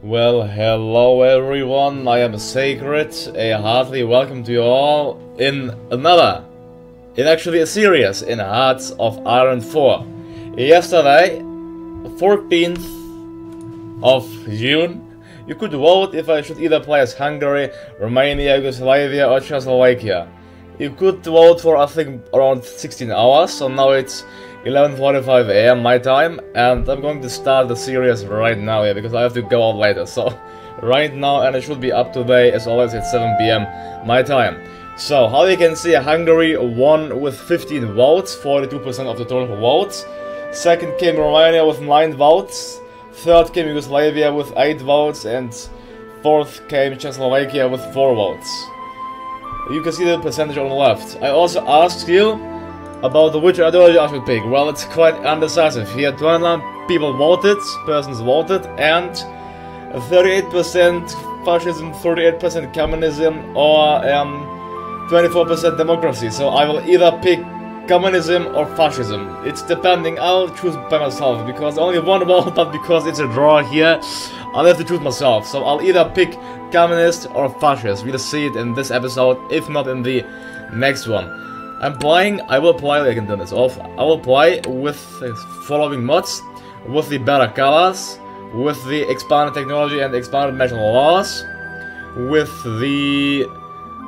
Well, hello everyone, I am Sacred, a hearty welcome to you all in actually a series in Hearts of Iron 4. Yesterday, 14th of June, you could vote if I should either play as Hungary, Romania, Yugoslavia or Czechoslovakia. You could vote for I think around 16 hours, so now it's 11:45 AM my time, and I'm going to start the series right now, yeah, because I have to go out later, so right now, and it should be up today as always at 7 PM my time. So, how you can see, Hungary won with 15 votes, 42% of the total votes. Second came Romania with 9 votes, third came Yugoslavia with 8 votes, and fourth came Czechoslovakia with 4 votes. You can see the percentage on the left. I also asked you about which ideology I should pick. Well, it's quite undecisive. Here 29 persons voted, and 38% fascism, 38% communism, or 24% democracy. So I will either pick communism or fascism. It's depending. I'll choose by myself because only one vote, but because it's a draw here, I'll have to choose myself. So I'll either pick communist or fascist. We'll see it in this episode, if not in the next one. I will play, I can turn this off, I will play with the following mods, with the better colors, with the expanded technology and expanded national laws, with the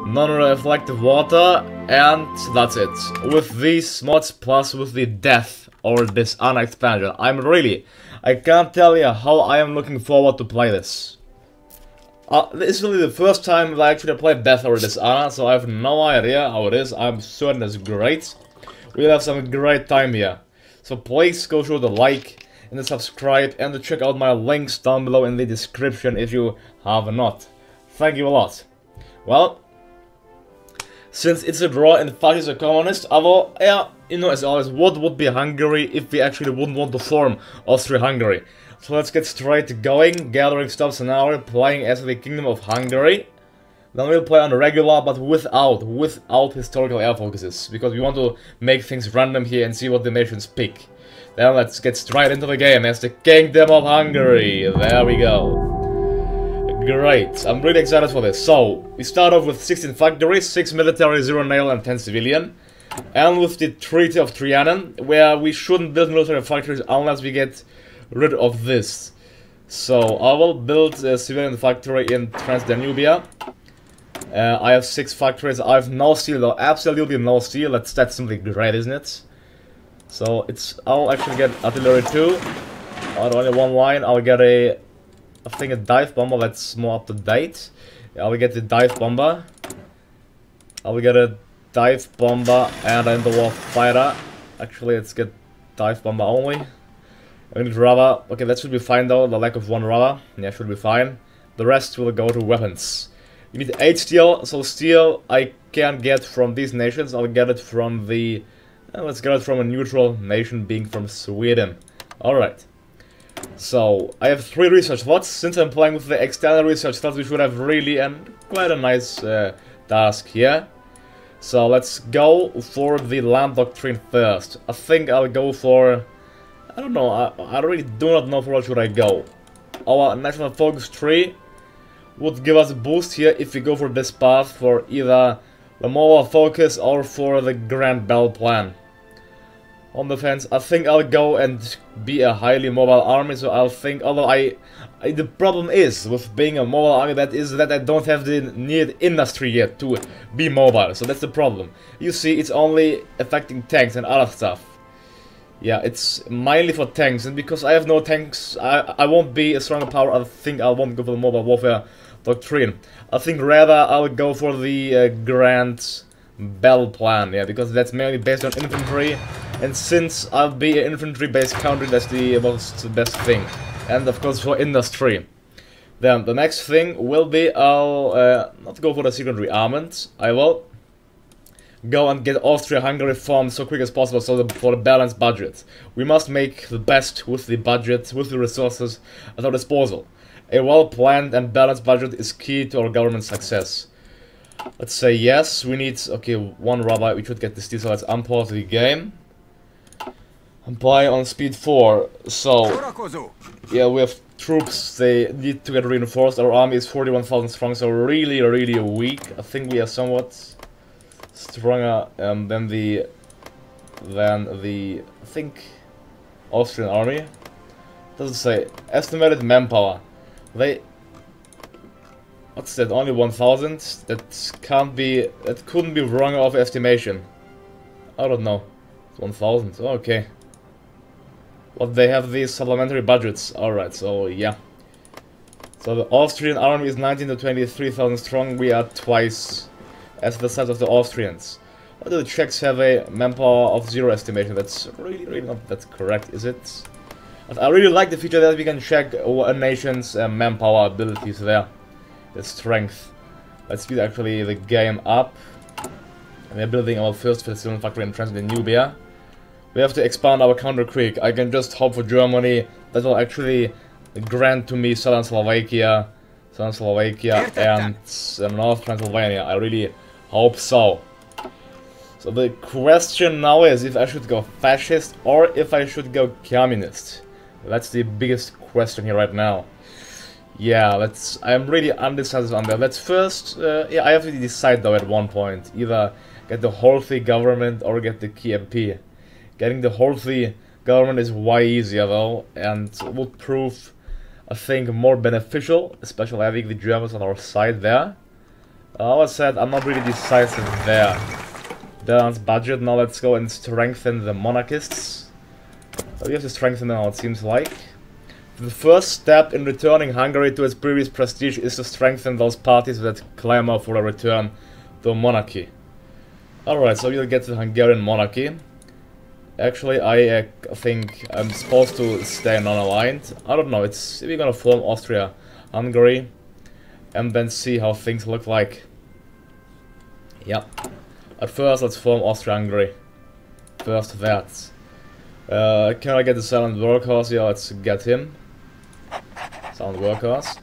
non-reflective water, and that's it. With these mods plus with the death or Dishonor expansion. I can't tell you how I am looking forward to play this. This is really the first time that I actually played Death or Dishonor, so I have no idea how it is. I'm certain it's great. We'll have some great time here. So please go show the like and the subscribe and to check out my links down below in the description if you have not. Thank you a lot. Well, since it's a draw in fascist or communist, I will, as always, what would be Hungary if we actually wouldn't want to form Austria-Hungary? So let's get straight going, gathering stuff scenario, playing as the Kingdom of Hungary. Then we'll play on regular, but without historical air focuses, because we want to make things random here and see what the nations pick. Then let's get straight into the game as the Kingdom of Hungary. There we go. Great, I'm really excited for this. So, we start off with 16 factories, 6 military, 0 naval and 10 civilian. And with the Treaty of Trianon, where we shouldn't build military factories unless we get rid of this. So I will build a civilian factory in Transdanubia. I have 6 factories. I have no steel though, absolutely no steel. That's simply great, isn't it? So I'll actually get artillery too. Only one line. I'll get I think a dive bomber. That's more up to date. I will get the dive bomber. I will get a dive bomber and an interwar fighter. Actually, let's get dive bomber only. I need rubber. Okay, that should be fine though, the lack of 1 rubber. Yeah, should be fine. The rest will go to weapons. You need 8 steel, so steel I can't get from these nations. I'll get it from the... let's get it from a neutral nation, being from Sweden. Alright. So, I have 3 research slots. Since I'm playing with the external research slots, we should have really quite a nice task here. So, let's go for the land doctrine first. I think I'll go for... I don't know, I really do not know for what should I go. Our national focus tree would give us a boost here if we go for this path for either the mobile focus or for the Grand Battle Plan. On defense, I think I'll go and be a highly mobile army, so I'll think, although the problem is with being a mobile army, that I don't have the needed industry yet to be mobile, so that's the problem. You see, it's only affecting tanks and other stuff. Yeah, it's mainly for tanks, and because I have no tanks, I won't be a stronger power. I think I won't go for the mobile warfare doctrine. I think rather I'll go for the Grand Battle Plan, yeah, because that's mainly based on infantry, and since I'll be an infantry-based country, that's the best thing. And of course for industry. Then the next thing will be I'll not go for the secret rearmament. I will go and get Austria-Hungary formed so quick as possible for the balanced budget. We must make the best with the budget, with the resources at our disposal. A well-planned and balanced budget is key to our government's success. Let's say yes, we need, okay, 1 rubber, we should get this steel, so let's unpause the game. I'm playing on speed 4, so yeah, we have troops, they need to get reinforced. Our army is 41,000 strong, so really, really weak. I think we are somewhat stronger than the I think Austrian army. Does it say estimated manpower? They, what's that? Only 1,000? That can't be. That couldn't be wrong of estimation. I don't know. 1,000. Okay. But they have these supplementary budgets. Alright, so yeah. So the Austrian army is 19 to 23,000 strong. We are twice as the size of the Austrians. Why do the Czechs have a manpower of 0 estimation? That's really not that correct, is it? But I really like the feature that we can check a nation's manpower abilities there. The strength. Let's speed actually the game up. And we're building our first fulfillment factory in Transnubia. We have to expand our counter quick. I can just hope for Germany. That will actually grant to me Southern Slovakia and North Transylvania. I really hope so. So the question now is if I should go fascist or if I should go communist. That's the biggest question here right now. Yeah, I'm really undecided on that. Let's first, yeah, I have to decide though at one point. Either get the Horthy government or get the KMP. Getting the Horthy government is way easier though, and would prove, I think, more beneficial, especially having the Germans on our side there. I said I'm not really decisive there. Balanced budget, now let's go and strengthen the monarchists. So we have to strengthen them now, it seems like. The first step in returning Hungary to its previous prestige is to strengthen those parties that clamor for a return to monarchy. Alright, so we'll get to the Hungarian monarchy. Actually, I think I'm supposed to stay non-aligned. I don't know, we're gonna form Austria-Hungary and then see how things look like. Yep. At first, let's form Austria-Hungary. First that. Can I get the silent workhorse? Yeah, let's get him. Silent workhorse.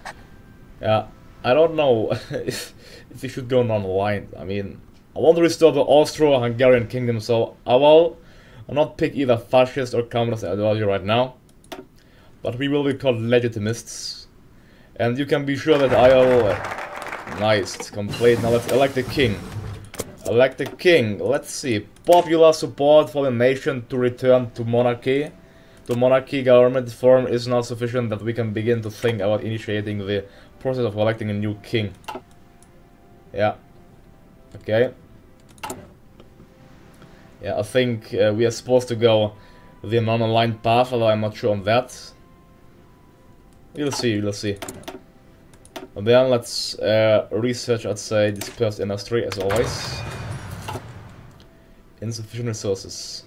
Yeah, I don't know if we should go non-aligned. I mean, I want to restore the Austro-Hungarian kingdom, so I will not pick either fascist or communist ideology right now. But we will be called legitimists. And you can be sure that I will... nice, complete. Now let's elect the king. Elect the king. Let's see. Popular support for the nation to return to monarchy. The monarchy government form is not sufficient that we can begin to think about initiating the process of electing a new king. Yeah. Okay. Yeah, I think we are supposed to go the non-aligned path, although I'm not sure on that. We'll see, we'll see. And then let's research, I'd say, dispersed industry, as always. Insufficient resources.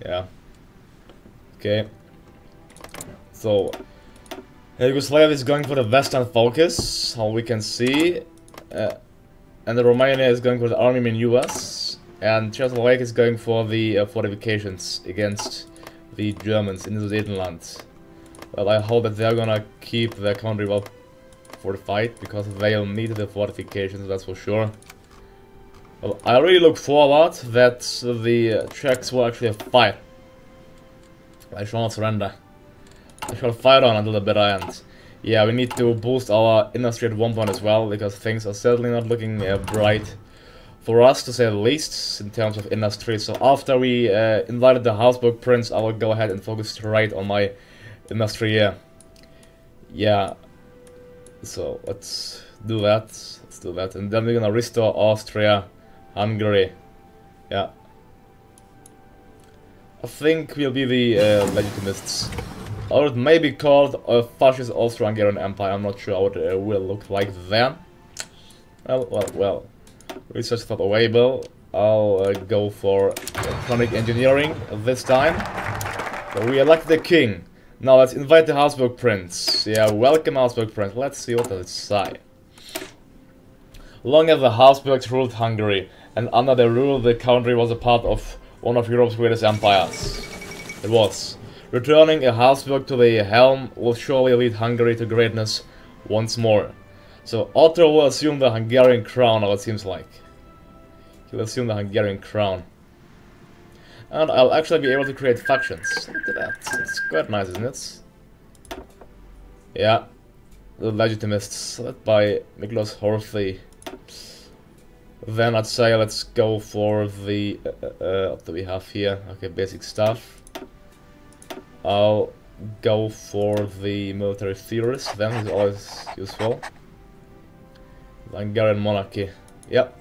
Yeah. Okay. So, Yugoslavia is going for the western focus, how we can see. And the Romania is going for the army in US. And Czechoslovakia is going for the fortifications against the Germans in the Sudetenland. Well, I hope that they're gonna keep their country well fortified, because they'll need the fortifications, that's for sure. Well, I really look forward that the Czechs will actually fight. I shall not surrender. I shall fight on until the bitter end. Yeah, we need to boost our industry at one point as well, because things are certainly not looking bright for us, to say the least, in terms of industry. So after we invited the Habsburg prince, I will go ahead and focus straight on my industry here. Yeah, so let's do that, and then we're gonna restore Austria-Hungary. Yeah, I think we'll be the legitimists, or it may be called a fascist Austro-Hungarian Empire. I'm not sure how it will look like then. Well, research thought available. I'll go for electronic engineering this time. So we elect the king. Now let's invite the Habsburg prince. Yeah, welcome Habsburg prince. Let's see what does it say. Long as the Habsburgs ruled Hungary, and under their rule the country was a part of one of Europe's greatest empires. It was. Returning a Habsburg to the helm will surely lead Hungary to greatness once more. So Otto will assume the Hungarian crown, now it seems like. He'll assume the Hungarian crown. And I'll actually be able to create factions. Look at that. It's quite nice, isn't it? Yeah, the Legitimists, led by Nicholas Horthy. Then I'd say let's go for the... what do we have here? Okay, basic stuff. I'll go for the military theorist, then he's always useful. The Hungarian monarchy. Yep.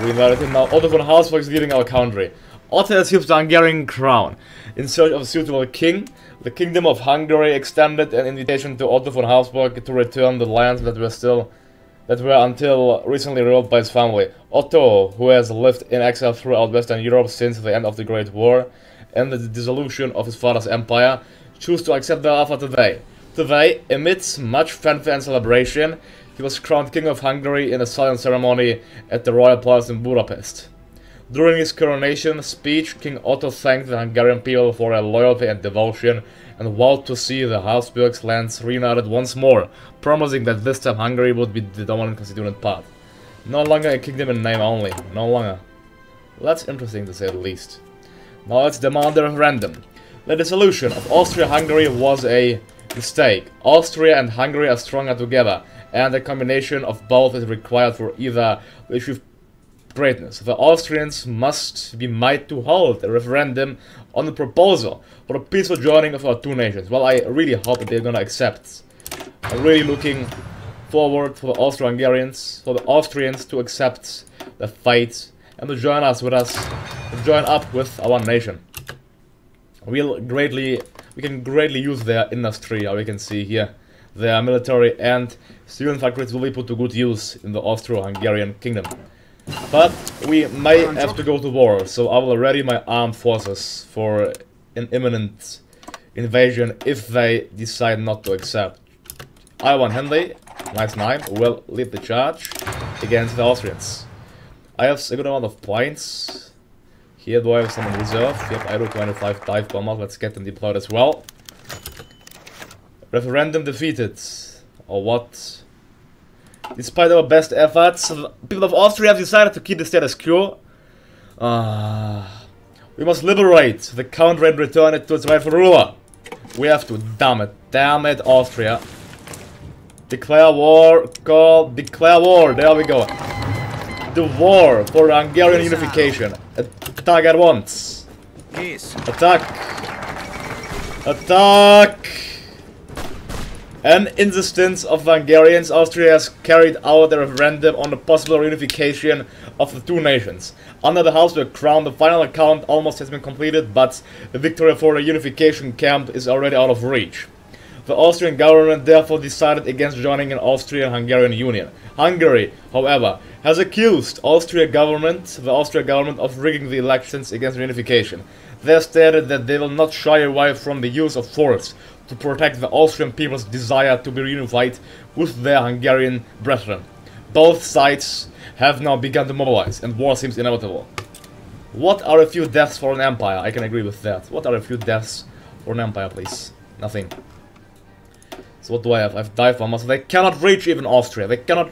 We invited him now. Otto von Habsburg is leading our country. Otto assumes the Hungarian crown. In search of a suitable king, the Kingdom of Hungary extended an invitation to Otto von Habsburg to return the lands that were until recently ruled by his family. Otto, who has lived in exile throughout Western Europe since the end of the Great War and the dissolution of his father's empire, chose to accept the offer today. Today, amidst much fanfare and celebration, he was crowned King of Hungary in a solemn ceremony at the Royal Palace in Budapest. During his coronation speech, King Otto thanked the Hungarian people for their loyalty and devotion and vowed to see the Habsburgs' lands reunited once more, promising that this time Hungary would be the dominant constituent part. No longer a kingdom in name only, no longer. That's interesting to say the least. Now let's demand a referendum. The dissolution of Austria-Hungary was a mistake. Austria and Hungary are stronger together, and a combination of both is required for either to achieve greatness. The Austrians must be made to hold a referendum on the proposal for the peaceful joining of our two nations. Well, I really hope that they're gonna accept. I'm really looking forward for the Austro-Hungarians, for the Austrians to accept the fate and to join us with us, to join up with our nation. We can greatly use their industry, as we can see here. Their military and civilian factories will be put to good use in the Austro-Hungarian kingdom. But we may have to go to war, so I will ready my armed forces for an imminent invasion if they decide not to accept. Ivan Henley, nice name, will lead the charge against the Austrians. I have a good amount of points. Here, do I have some in reserve? Yep, I do 25 dive bombers. Let's get them deployed as well. Referendum defeated. Or what? Despite our best efforts, the people of Austria have decided to keep the status quo. We must liberate the country and return it to its rightful ruler. We have to, damn it, Austria. Declare war, declare war, there we go. The war for Hungarian unification. Attack at once. Attack. Attack. An insistence of the Hungarians, Austria has carried out a referendum on the possible reunification of the two nations. Under the Habsburg crown, the final count almost has been completed, but the victory for the unification camp is already out of reach. The Austrian government therefore decided against joining an Austrian-Hungarian union. Hungary, however, has accused the Austrian government of rigging the elections against reunification. They have stated that they will not shy away from the use of force to protect the Austrian people's desire to be reunified with their Hungarian brethren. Both sides have now begun to mobilize, and war seems inevitable. What are a few deaths for an empire? I can agree with that. What are a few deaths for an empire, please? Nothing. So what do I have? I have dive bombers. They cannot reach even Austria. They cannot...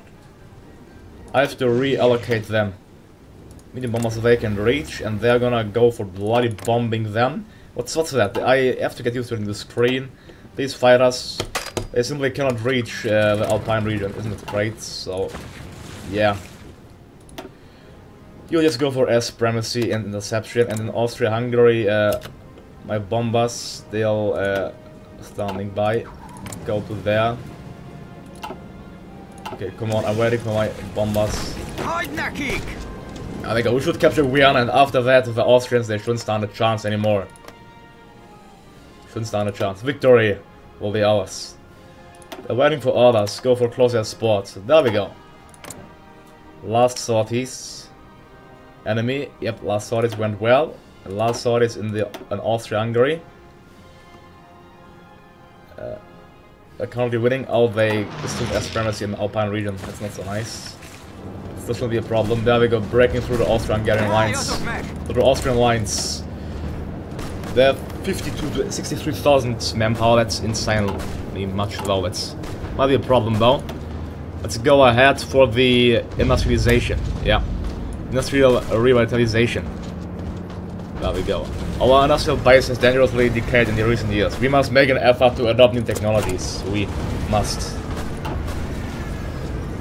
I have to reallocate them. Medium bombers they can reach, and they're gonna go for bloody bombing them. What's that? I have to get used to it in the screen. These fighters, they simply cannot reach the Alpine region. Isn't it great? So, yeah. You just go for supremacy and interception, and in Austria-Hungary, my bombers, they'll standing by. Go to there. Okay, come on, I'm waiting for my bombers. I think we should capture Vienna, and after that, the Austrians, they shouldn't stand a chance anymore. Shouldn't stand a chance. Victory will be ours. They're waiting for orders. Go for closer sport. There we go. Last sorties. Enemy. Yep, last sorties went well. And last sorties in Austria-Hungary. They're currently winning. Oh, they assume supremacy in the Alpine region. That's not so nice. This will be a problem. There we go, breaking through the Austro-Hungarian lines. Through the Austrian lines. They have 52 to 63,000 manpower. That's insanely much though. That's might be a problem though. Let's go ahead for the industrialization. Yeah. Industrial revitalization. There we go. Our industrial base has dangerously decayed in the recent years. We must make an effort to adopt new technologies. We must.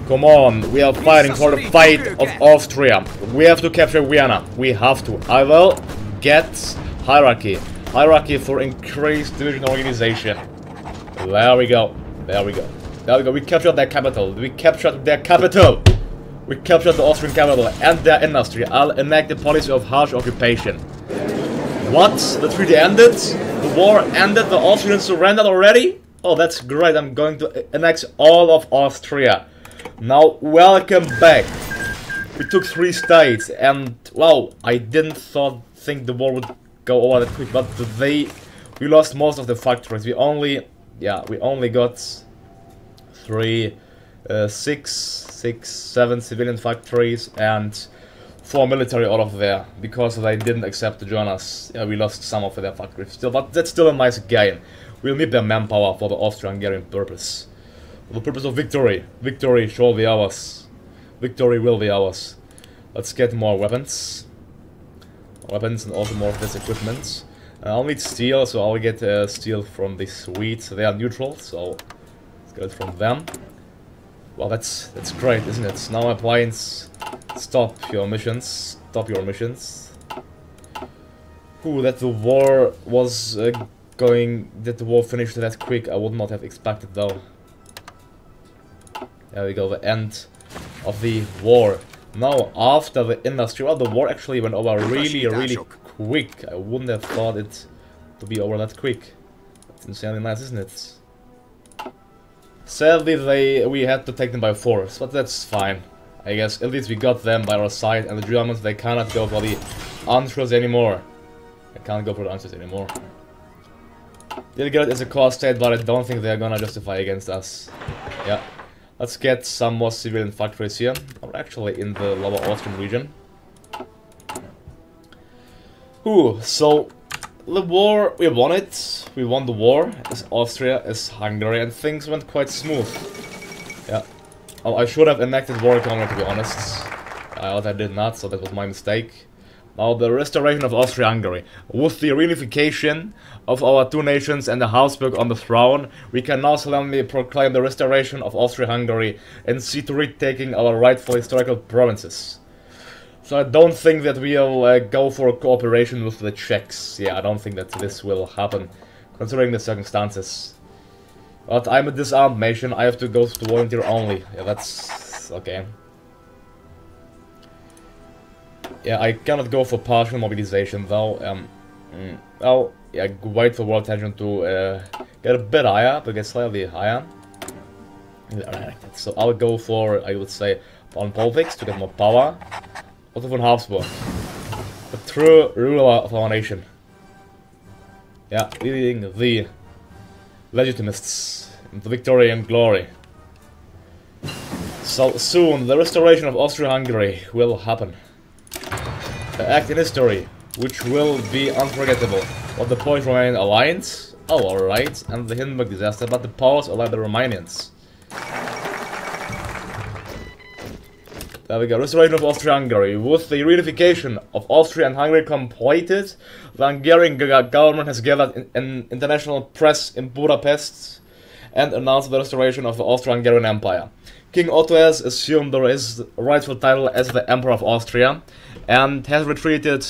Come on, we are fighting for the fight of Austria. We have to capture Vienna. We have to. I will get hierarchy. Hierarchy for increased division organization. There we go. There we go. There we go. We captured their capital. We captured their capital. We captured the Austrian capital and their industry. I'll enact the policy of harsh occupation. What? The treaty ended? The war ended? The Austrians surrendered already? Oh, that's great. I'm going to annex all of Austria. Now, welcome back. We took 3 states and, wow, I didn't think the war would go over that quick, but we lost most of the factories. We only got 7 civilian factories and 4 military out of there, because they didn't accept to join us. Yeah, we lost some of their factories still, but that's still a nice gain. We'll need their manpower for the Austro-Hungarian purpose. For the purpose of victory. Victory shall be ours. Victory will be ours. Let's get more weapons. Weapons and also more of this equipment. I'll need steel, so I'll get steel from the Swedes. They are neutral, so let's get it from them. Well, that's great, isn't it? Now appliance, stop your missions. Stop your missions. Ooh, that the war was that the war finished that quick, I would not have expected though. There we go, the end of the war. Now, after the industry, well, the war actually went over really quick. I wouldn't have thought it to be over that quick. That's insanely nice, isn't it? Sadly, we had to take them by force, but that's fine. I guess at least we got them by our side, and the Germans, they cannot go for the answers anymore. They can't go for the answers anymore. They'll get it as a core state, but I don't think they're gonna justify against us. Yeah. Let's get some more civilian factories here. Or actually in the lower Austrian region. Ooh, so the war, we won it. We won the war as Austria, as Hungary, and things went quite smooth. Yeah. Oh, I should have enacted war economy, to be honest. I did not, so that was my mistake. Now the restoration of Austria-Hungary. With the reunification of our 2 nations and the Habsburg on the throne, we can now solemnly proclaim the restoration of Austria-Hungary and see to retaking our rightful historical provinces. So I don't think that we'll go for cooperation with the Czechs. Yeah, I don't think that this will happen, considering the circumstances. But I'm a disarmed nation, I have to go to volunteer only. Yeah, that's okay. Yeah, I cannot go for partial mobilization though. I'll wait for world tension to get a bit higher, but get slightly higher. So I'll go for, I would say, von Polvix to get more power. Otto von Habsburg, the true ruler of our nation. Yeah, leading the legitimists into victory and glory. So soon, the restoration of Austria-Hungary will happen. The act in history, which will be unforgettable. But the Polish Romanian alliance? Oh, alright. And the Hindenburg disaster, but the Poles allow the Romanians. There we go. Restoration of Austria-Hungary. With the reunification of Austria and Hungary completed, the Hungarian government has gathered an international press in Budapest and announced the restoration of the Austro-Hungarian Empire. King Otto has assumed his rightful title as the Emperor of Austria and has retreated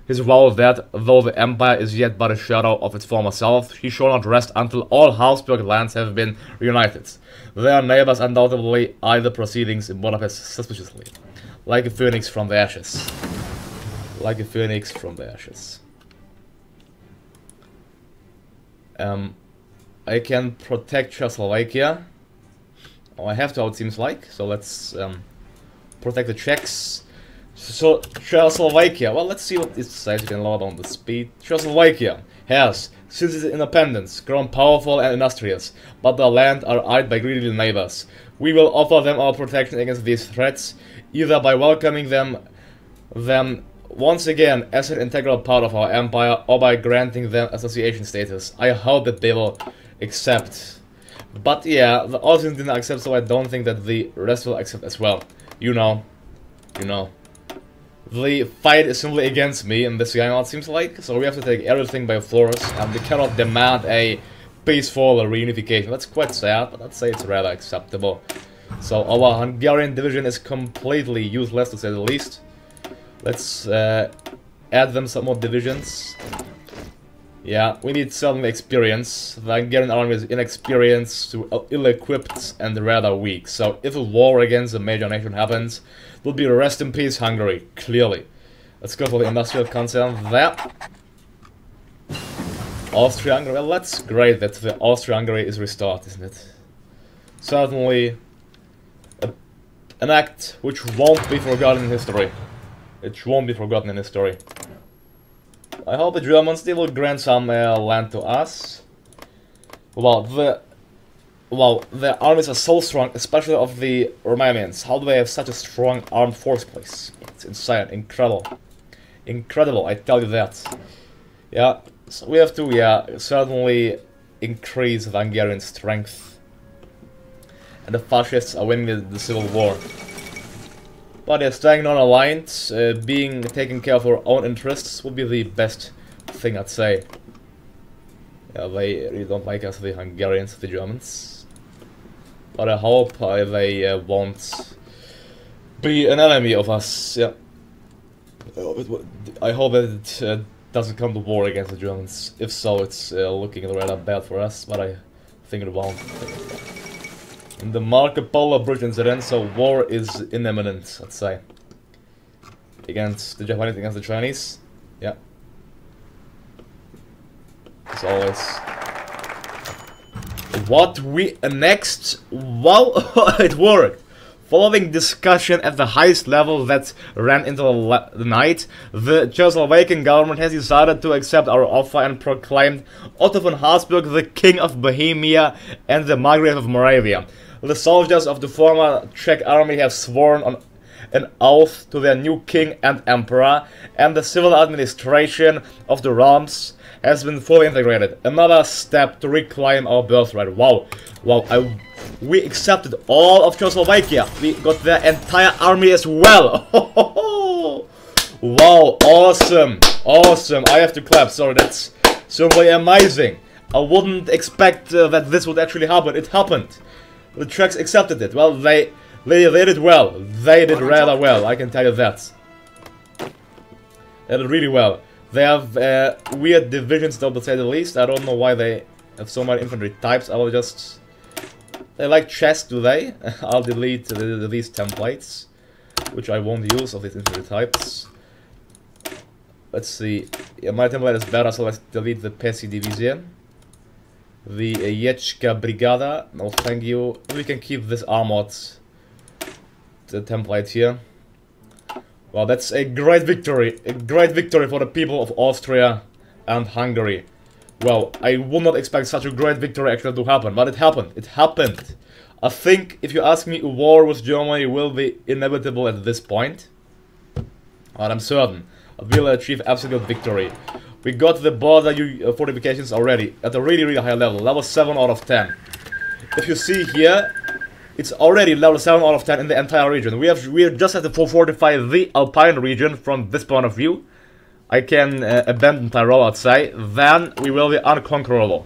his vow that, though the empire is yet but a shadow of its former self, he shall not rest until all Habsburg lands have been reunited. Their neighbors undoubtedly eye the proceedings in Budapest suspiciously, like a phoenix from the ashes. Like a phoenix from the ashes. I can protect Czechoslovakia. Oh, I have to, it seems like. So let's protect the Czechs. So Czechoslovakia, well, let's see what this says. You can lower down the speed. Czechoslovakia has, since its independence, grown powerful and industrious, but the land are eyed by greedy neighbors. We will offer them our protection against these threats, either by welcoming them once again as an integral part of our empire, or by granting them association status. I hope that they will accept. But yeah, the Austrians didn't accept, so I don't think that the rest will accept as well. You know. The fight is simply against me in this game, it seems like, so we have to take everything by force, and we cannot demand a peaceful reunification. That's quite sad, but I'd say it's rather acceptable. So our Hungarian division is completely useless, to say the least. Let's add them some more divisions. Yeah, we need some experience. The Hungarian army is inexperienced, ill-equipped, and rather weak. So if a war against a major nation happens, it will be rest in peace Hungary, clearly. Let's go for the industrial concern there. Austria-Hungary, well, that's great that the Austria-Hungary is restored, isn't it? Certainly an act which won't be forgotten in history. It won't be forgotten in history. I hope the Germans, they will grant some land to us. Well, their armies are so strong, especially of the Romanians. How do they have such a strong armed force, please? It's insane, incredible. Incredible, I tell you that. Yeah, so we have to, yeah, certainly increase the Hungarian strength. And the fascists are winning the civil war. But yeah, staying non-aligned, taking care of our own interests would be the best thing, I'd say. Yeah, they really don't like us, the Hungarians, the Germans. But I hope they won't be an enemy of us, yeah. I hope that it doesn't come to war against the Germans. If so, it's looking rather bad for us, but I think it won't. In the Marco Polo Bridge incident, so war is imminent, I'd say. Against the Japanese, against the Chinese. Yeah. As always. What we annexed? Well, it worked. Following discussion at the highest level that ran into the night, the Czechoslovakian government has decided to accept our offer and proclaimed Otto von Habsburg the King of Bohemia and the Margrave of Moravia. The soldiers of the former Czech army have sworn on an oath to their new king and emperor, and the civil administration of the realms has been fully integrated. Another step to reclaim our birthright. Wow, wow, we accepted all of Czechoslovakia. We got their entire army as well. Wow, awesome, awesome. I have to clap, sorry, that's simply amazing. I wouldn't expect that this would actually happen. It happened. The Czechs accepted it. Well, they did well. They did rather well, I can tell you that. They did really well. They have weird divisions, though, to say the least. I don't know why they have so many infantry types. I will just... They like chess, do they? I'll delete these templates, which I won't use of these infantry types. Let's see. Yeah, my template is better, so let's delete the Pesi Division. The Ječka Brigada, no thank you. We can keep this armored template here. Well, that's a great victory for the people of Austria and Hungary. Well, I would not expect such a great victory actually to happen, but it happened. I think, if you ask me, a war with Germany will be inevitable at this point. But I'm certain we'll achieve absolute victory. We got the border fortifications already at a really, really high level. Level 7 out of 10. If you see here, it's already level 7 out of 10 in the entire region. We just have to fortify the Alpine region from this point of view. I can abandon Tyrol, I'd say. Then we will be unconquerable.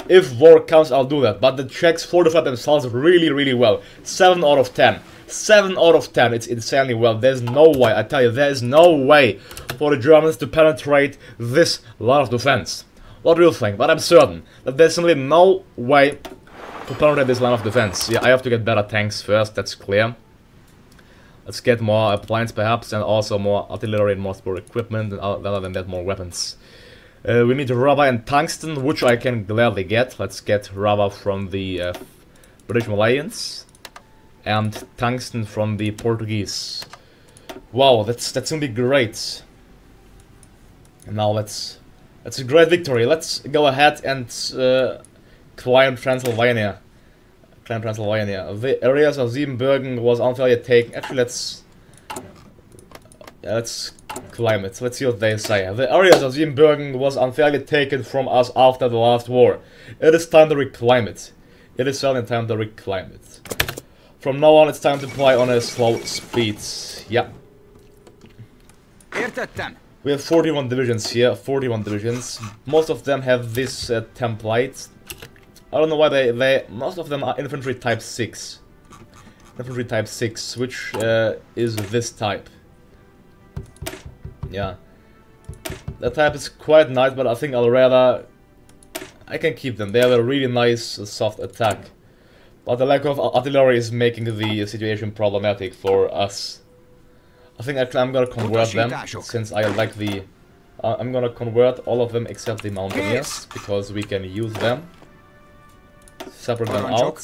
If war comes, I'll do that. But the Czechs fortified themselves really, really well. 7 out of 10. 7 out of 10. It's insanely well. There's no way, I tell you, there is no way for the Germans to penetrate this line of defense. What do you think? But I'm certain that there's simply no way to penetrate this line of defense. Yeah, I have to get better tanks first, that's clear. Let's get more appliance perhaps, and also more artillery and more sport equipment, and other than that, more weapons. We need rubber and tungsten, which I can gladly get. Let's get rubber from the British Malayans and tungsten from the Portuguese. Wow, that's gonna be great. And now that's a great victory. Let's go ahead and climb Transylvania. The areas of Siebenbürgen was unfairly taken. Actually, let's climb it. Let's see what they say. The areas of Siebenbürgen was unfairly taken from us after the last war. It is time to reclaim it. It is certainly time to reclaim it. From now on, it's time to play on a slow speed. Yeah. Értettem. We have 41 divisions here, 41 divisions. Most of them have this template. I don't know why most of them are infantry type 6. Infantry type 6, which is this type. Yeah. That type is quite nice, but I think I can keep them. They have a really nice soft attack. But the lack of artillery is making the situation problematic for us. I think actually I'm gonna convert them, since I like the... I'm gonna convert all of them except the Mountaineers, because we can use them. Separate them out.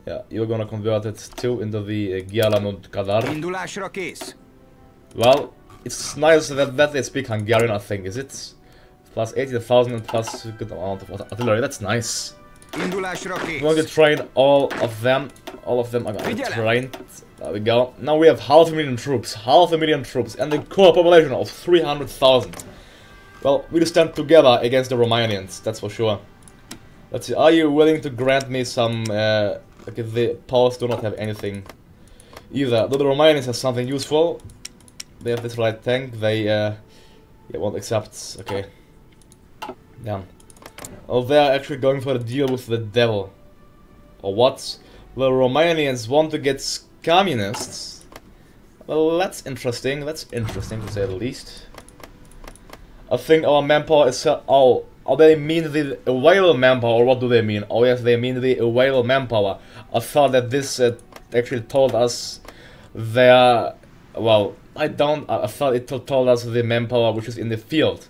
Yeah, you're gonna convert it too into the Gialanund Kadar. Well, it's nice that they speak Hungarian, I think, is it? Plus 80,000 and plus a good amount of artillery, that's nice. I'm going to train all of them. All of them are going to be trained. There we go. Now we have 500,000 troops. 500,000 troops. And a core population of 300,000. Well, we'll stand together against the Romanians, that's for sure. Let's see, are you willing to grant me some... okay, the Poles do not have anything either. Though the Romanians have something useful. They have this light tank, they won't accept. Okay. Damn. Oh, they're actually going for the deal with the devil. Or what? The Romanians want to get communists? Well, that's interesting. That's interesting to say the least. I think our manpower is... oh, they mean the available manpower, or what do they mean? Oh yes, they mean the available manpower. I thought that this actually told us their... well, I thought it told us the manpower which is in the field.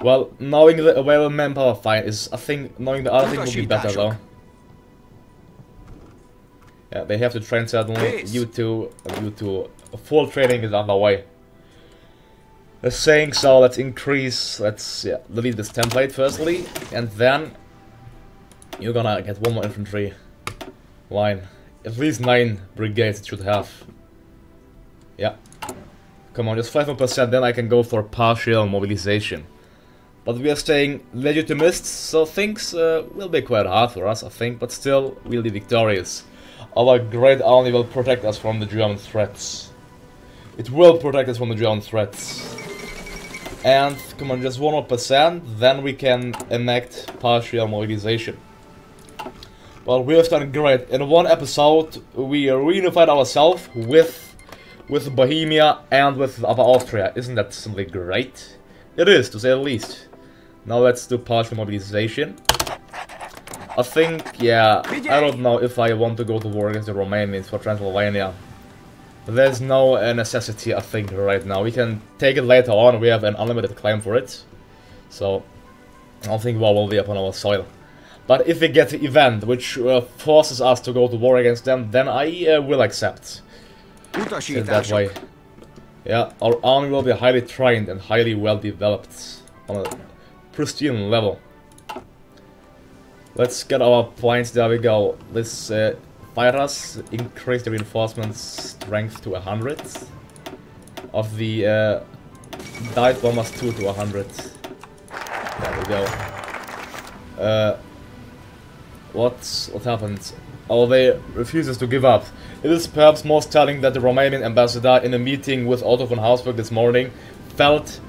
Well, knowing the available manpower fine is... I think knowing the other thing would be better though. Yeah, they have to train certainly. You two. Full training is underway. They're saying so, let's increase, delete this template firstly, and then you're gonna get one more infantry line. At least 9 brigades it should have. Yeah. Come on, just 5%, then I can go for partial mobilization. But we are staying legitimists, so things will be quite hard for us, I think, but still, we'll be victorious. Our great army will protect us from the German threats. It will protect us from the German threats. And, come on, just 1 more percent, then we can enact partial mobilization. Well, we have done great. In one episode, we reunified ourselves with Bohemia and with Upper Austria. Isn't that simply great? It is, to say the least. Now let's do partial mobilization. I think, yeah, I don't know if I want to go to war against the Romanians for Transylvania. There's no necessity, I think, right now. We can take it later on, we have an unlimited claim for it. So, I don't think war will be upon our soil. But if we get the event which forces us to go to war against them, then I will accept. It that way. Yeah, our army will be highly trained and highly well developed on a pristine level. Let's get our points, there we go. This fighters increase the reinforcement strength to 100. Of the dive bombers 2 to 100. There we go. What happened? Oh, they refuses to give up. It is perhaps most telling that the Romanian ambassador, in a meeting with Otto von Habsburg this morning, felt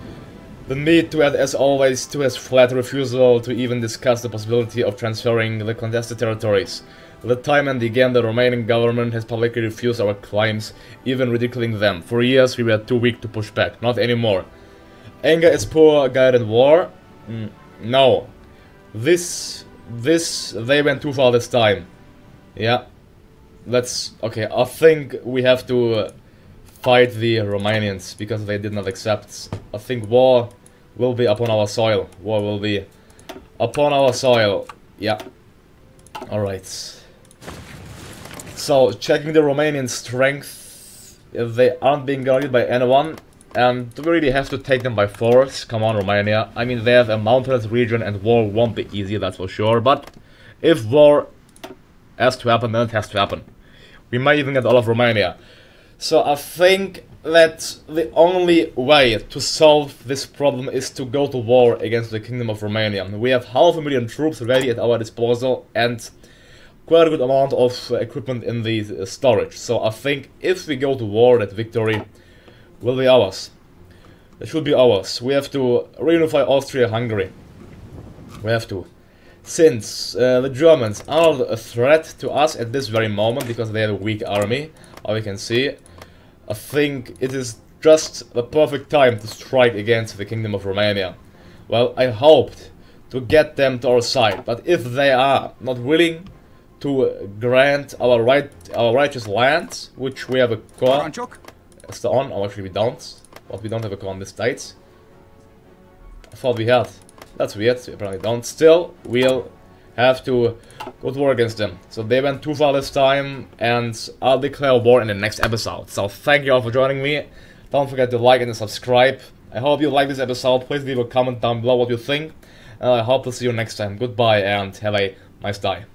the need to add, as always, to his flat refusal to even discuss the possibility of transferring the contested territories. The time and again the Romanian government has publicly refused our claims, even ridiculing them. For years we were too weak to push back, not anymore. Anger is poor guided war? No. They went too far this time. Yeah. Okay, I think we have to fight the Romanians, because they did not accept. I think war will be upon our soil. War will be upon our soil. Yeah. Alright. So, checking the Romanian strength. If they aren't being guarded by anyone, and do we really have to take them by force? Come on, Romania. I mean, they have a mountainous region and war won't be easy, that's for sure. But if war has to happen, then it has to happen. We might even get all of Romania. So I think that the only way to solve this problem is to go to war against the Kingdom of Romania. We have 500,000 troops ready at our disposal and quite a good amount of equipment in the storage. So I think if we go to war, that victory will be ours. That should be ours. We have to reunify Austria-Hungary. We have to. Since the Germans are not a threat to us at this very moment, because they have a weak army, as we can see, I think it is just the perfect time to strike against the Kingdom of Romania. Well, I hoped to get them to our side, but if they are not willing to grant our righteous lands, which we have a core still on, or actually we don't, but we don't have a core on this date. I thought we had. That's weird, we apparently don't. Still, we'll have to go to war against them. So they went too far this time, and I'll declare war in the next episode. So thank you all for joining me. Don't forget to like and subscribe. I hope you like this episode. Please leave a comment down below what you think. And I hope to see you next time. Goodbye and have a nice day.